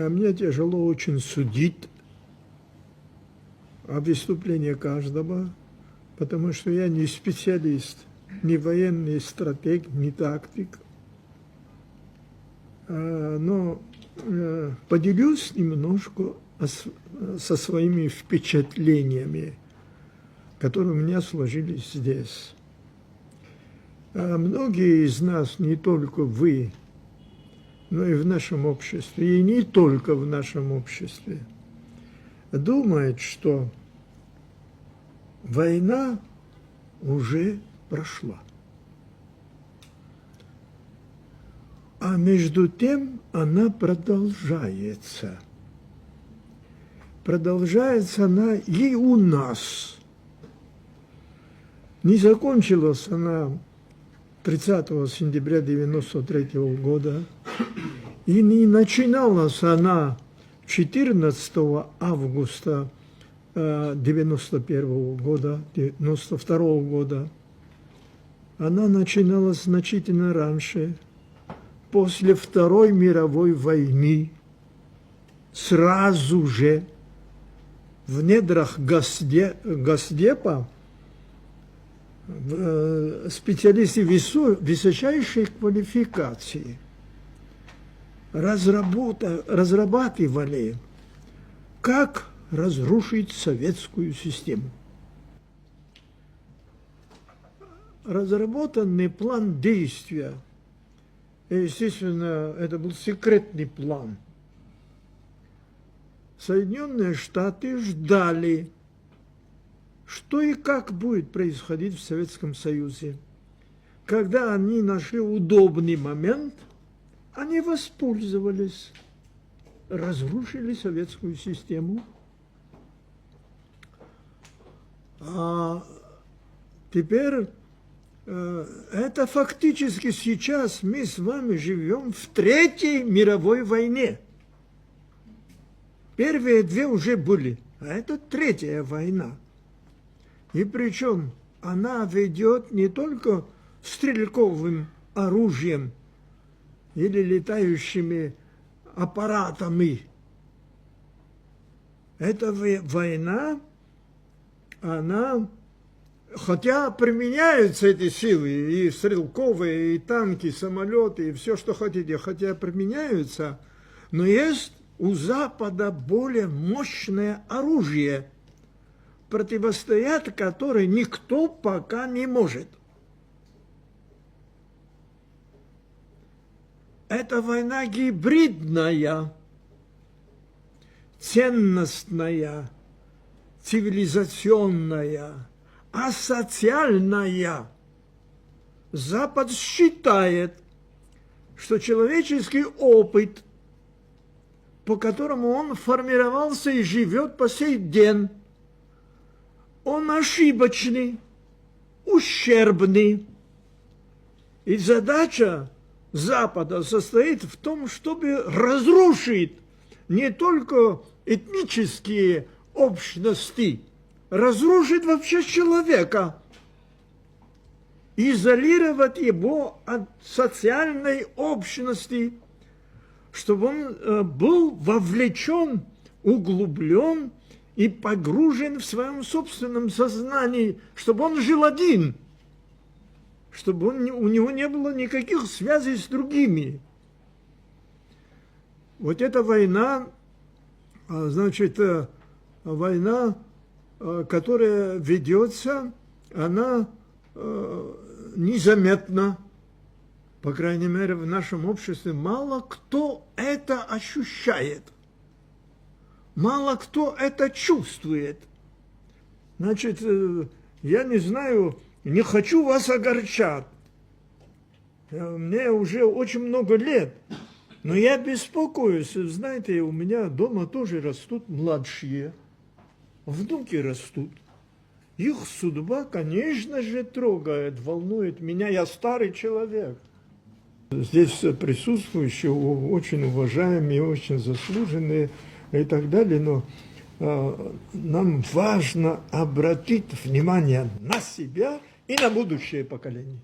Мне тяжело очень судить о выступлении каждого, потому что я не специалист, не военный стратег, не тактик. Но поделюсь немножко со своими впечатлениями, которые у меня сложились здесь. Многие из нас, не только вы, но и в нашем обществе, и не только в нашем обществе, думают, что война уже прошла. А между тем она продолжается. Продолжается она и у нас. Не закончилась она 30 сентября 1993 года, и не начиналась она 14 августа 1991 года, 1992 года. Она начиналась значительно раньше, после Второй мировой войны, сразу же в недрах Госдепа специалисты высочайшей квалификации разрабатывали, как разрушить советскую систему. Разработанный план действия, естественно, это был секретный план. Соединенные Штаты ждали, что и как будет происходить в Советском Союзе. Когда они нашли удобный момент, они воспользовались, разрушили советскую систему. А теперь это фактически сейчас мы с вами живем в Третьей мировой войне. Первые две уже были, а это Третья война. И причем она ведет не только стрелковым оружием или летающими аппаратами. Эта война, она, хотя применяются эти силы, и стрелковые, и танки, и самолеты, и все, что хотите, хотя применяются, но есть у Запада более мощное оружие, противостоять которой никто пока не может. Это война гибридная, ценностная, цивилизационная, асоциальная. Запад считает, что человеческий опыт, по которому он формировался и живет по сей день, он ошибочный, ущербный. И задача Запада состоит в том, чтобы разрушить не только этнические общности, разрушить вообще человека, изолировать его от социальной общности, чтобы он был вовлечен, углублен и погружен в своем собственном сознании, чтобы он жил один, чтобы у него не было никаких связей с другими. Вот эта война, значит, война, которая ведется, она незаметна, по крайней мере, в нашем обществе мало кто это ощущает. Мало кто это чувствует. Значит, я не знаю, не хочу вас огорчать. Мне уже очень много лет. Но я беспокоюсь. Знаете, у меня дома тоже растут младшие. Внуки растут. Их судьба, конечно же, трогает, волнует меня. Я старый человек. Здесь присутствующие очень уважаемые, очень заслуженные и так далее, но нам важно обратить внимание на себя и на будущее поколение.